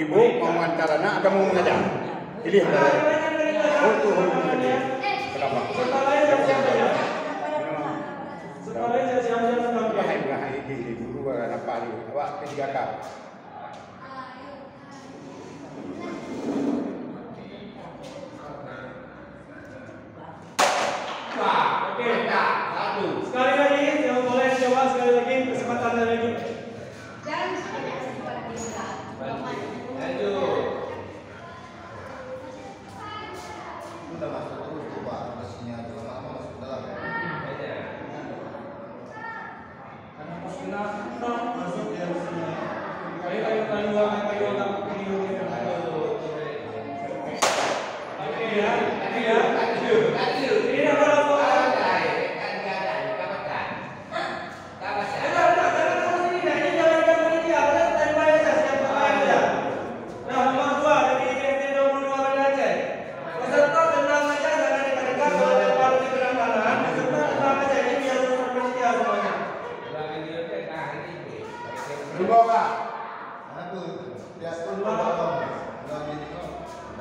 Ibu mau mengantar anak atau mau mengajar? Pilih. Sekali lagi, yang boleh coba sekali lagi kesempatan lagi.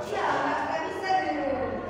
Iya, nggak bisa dulu.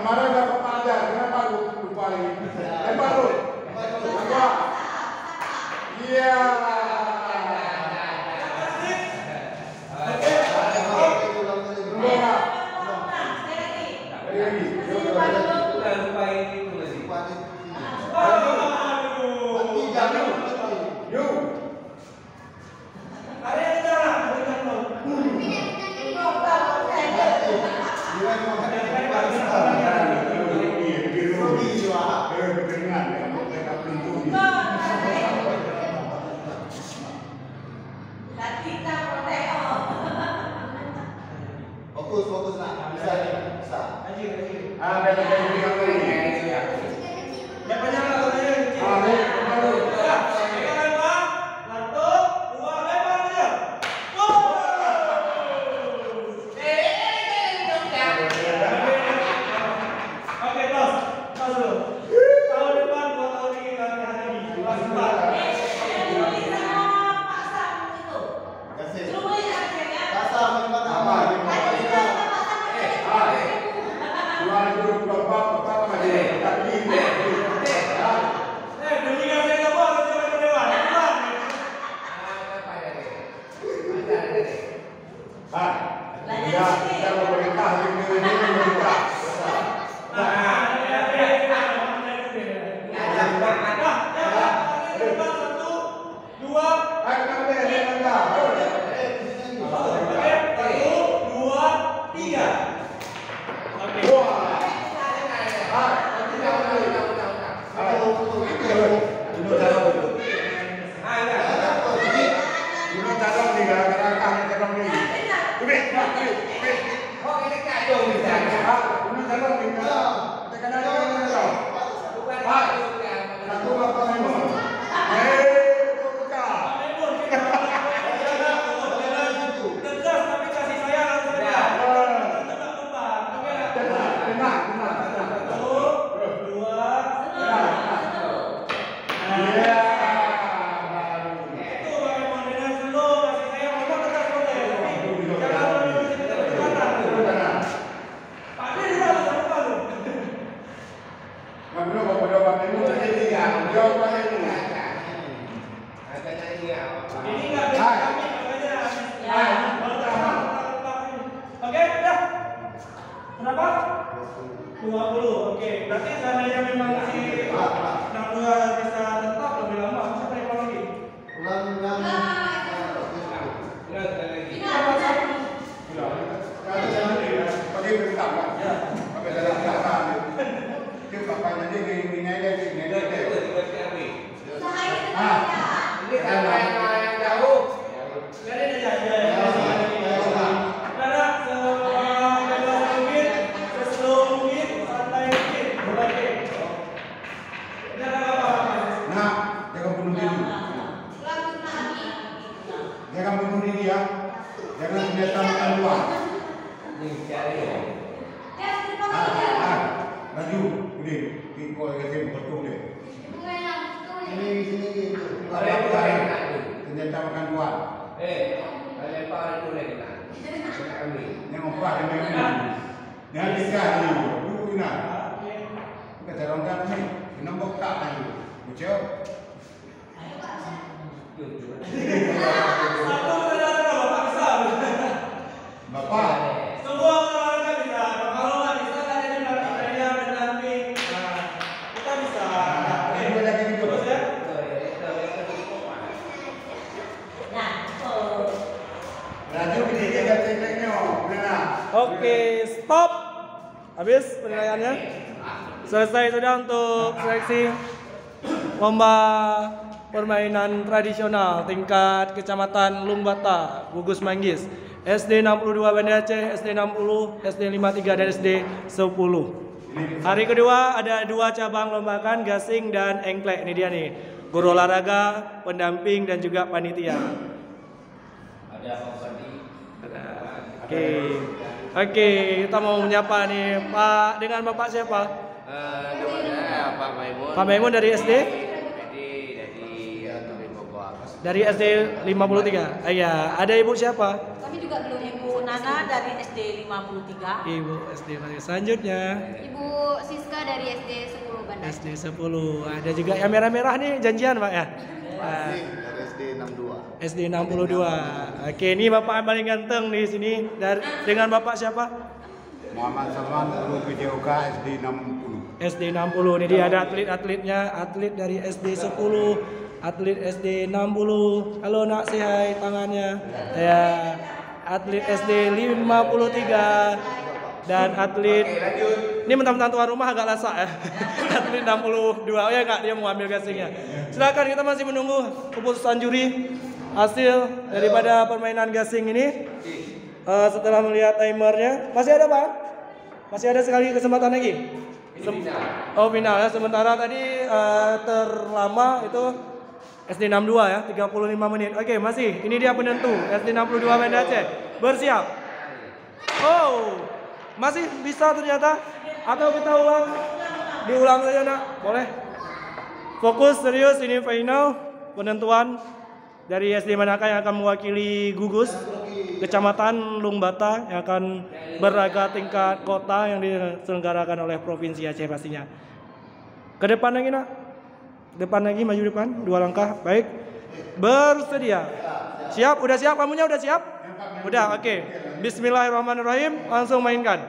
Kemarin dapat pelajar, kenapa lupa lagi? Lempar lu. Dua. Iya. Fokus nak, bisa. Oke. Berapa? 20. Oke, berarti seandainya memang si 62 bisa tetap lebih lama, siapa yang lagi? Pakai berita kan? Pakai dalam kata. Dia papanya dia ini ini yang jauh. Jangan bunuh diri ya. Jangan senjata makan luar. Maju, udah. Kiko yang betul deh. Sini. Senjata makan luar. Lempar itu lagi nak. Yang apa ini? Jangan dikasih. Dulu nak. Kita terangkan ni. Nombor tak lagi. Betul? Bapak. Semua olahraga bisa. Kalau nggak bisa ada yang bertanya pendamping. Nah, kita bisa. Ini lagi gitu. Terus ya. Raju gede dia dah tekniknya. Benar. Oke, stop. Habis penilaiannya. Selesai sudah untuk seleksi lomba permainan tradisional tingkat Kecamatan Lumbata, Gugus Manggis. SD 62 Banda Aceh, SD 60, SD 53 dan SD 10. Hari kedua ada 2 cabang lombakan, gasing dan engklek. Ini dia nih, guru olahraga, pendamping dan juga panitia. Ada Pak. Oke, kita mau menyapa nih Pak, dengan Bapak siapa? Namanya Pak Maimun. Pak Maimun dari SD? Dari SD 53. Iya, ada Ibu siapa? Kami juga belum. Ibu Nana dari SD 53. Ibu SD. Selanjutnya Ibu Siska dari SD 10 Banda. SD 10. Ada juga yang merah-merah nih, janjian Pak ya? Dari SD 62. SD 62. Oke, ini Bapak yang paling ganteng di sini. Dengan Bapak siapa? Muhammad Salman, guru PJOK SD 60. SD 60. Ini dia ada atlet-atletnya, atlet dari SD 10, atlet SD 60. Halo nak, say hi tangannya. Ya. Atlet SD 53 dan atlet ini mentang-mentang tuan rumah agak lasak ya. Atlet 62. Oh ya Kak, dia mau ambil gasingnya. Silakan, kita masih menunggu keputusan juri hasil daripada permainan gasing ini. Setelah melihat timernya, masih ada Pak? Masih ada sekali kesempatan lagi. Final ya. Sementara tadi terlama itu SD 62 ya, 35 menit. Oke, masih. Ini dia penentu SD 62 Banda Aceh. Bersiap. Oh, masih bisa ternyata. Atau kita ulang? Diulang saja nak, boleh. Fokus serius, ini final penentuan dari SD manakah yang akan mewakili gugus Kecamatan Lumbata yang akan berlaga tingkat kota yang diselenggarakan oleh Provinsi Aceh pastinya. Ke depan lagi nak. Depan lagi, maju depan, 2 langkah. Baik. Bersedia. Siap? Udah siap? Kamunya udah siap? Udah, oke. Bismillahirrahmanirrahim. Langsung mainkan.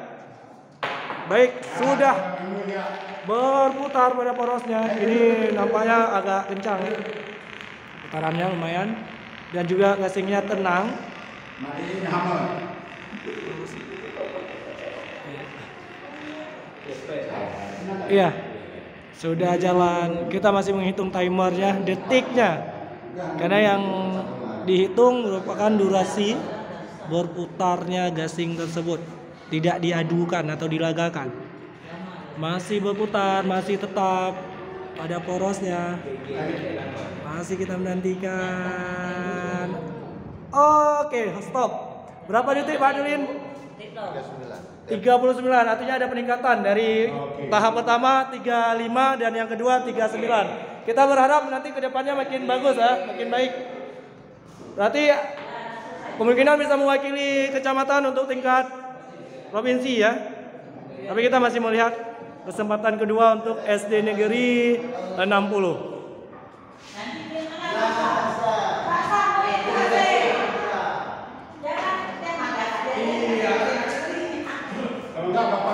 Baik, sudah berputar pada porosnya. Ini nampaknya agak kencang. Putarannya lumayan. Dan juga gasingnya tenang. Iya. Sudah jalan. Kita masih menghitung timernya, detiknya. Karena yang dihitung merupakan durasi berputarnya gasing tersebut. Tidak diadukan atau dilagakan. Masih berputar, masih tetap pada porosnya. Masih kita menantikan. Oke, stop. Berapa detik Pak Dulin? 39, artinya ada peningkatan dari tahap pertama 35 dan yang kedua 39. Kita berharap nanti kedepannya makin bagus ya, makin baik. Berarti kemungkinan bisa mewakili kecamatan untuk tingkat provinsi ya. Tapi kita masih melihat kesempatan kedua untuk SD Negeri 60. Kalau enggak Bapak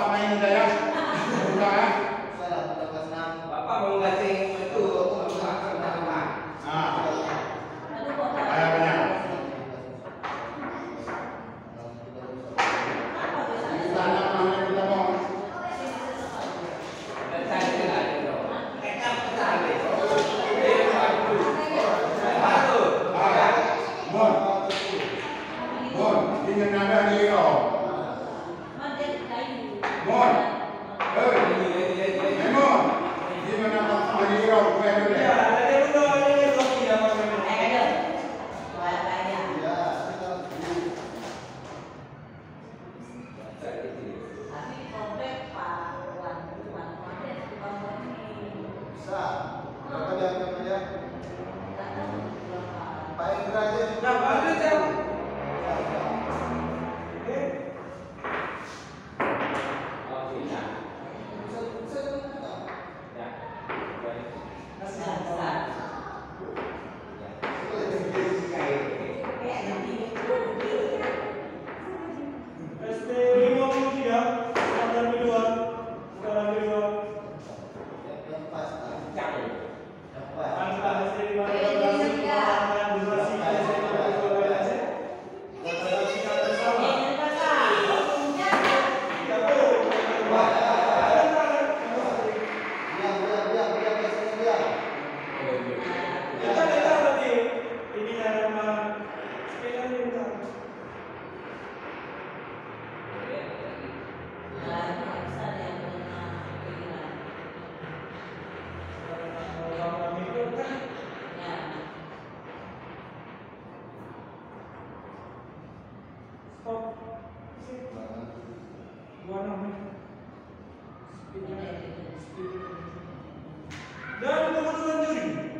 Dan keputusan juri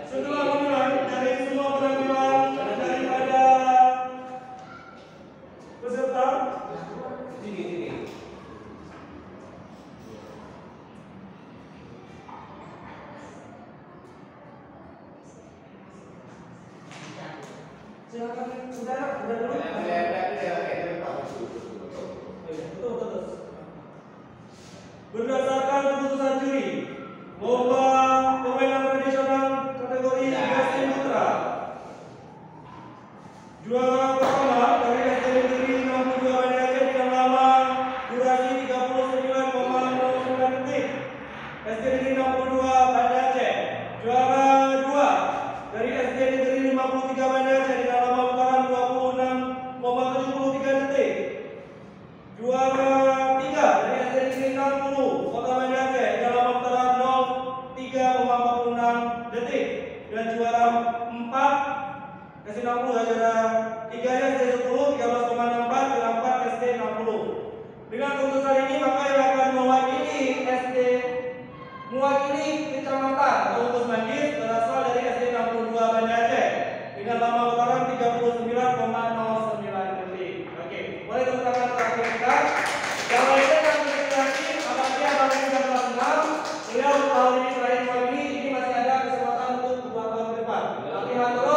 setelah menilai dari semua penampilan daripada peserta, silakan sudah dulu. Berdasarkan keputusan juri, lomba permainan tradisional kategori Gasing Putra, juara pertama dari SD Negeri 62 Banda Aceh dengan nama durasi 39,09 detik, SD Negeri 62 Banda Aceh. Juara dua dari SD Negeri 53 Banda Aceh dengan lama putaran 26,73 detik. Juara tiga dari SD Negeri 60 Kota Banda Aceh dengan lama putaran 03,46 detik. Dan juara 4 SD 60 dan juara 3 SD 10 13,64 juara 4 SD 60. Dengan keputusan ini maka yang akan mewakili kecamatan atau Utus Manggis berasal dari SD 62 Banda Aceh dengan lama putaran 39,09 detik. Oke, boleh tepuk tangan terakhir kita. Yang lainnya yang berkreasi apabila Bapak sudah kelas 6, beliau tahun ini selain mewakili, ini masih ada kesempatan untuk 2 tahun ke depan. Latihan terus.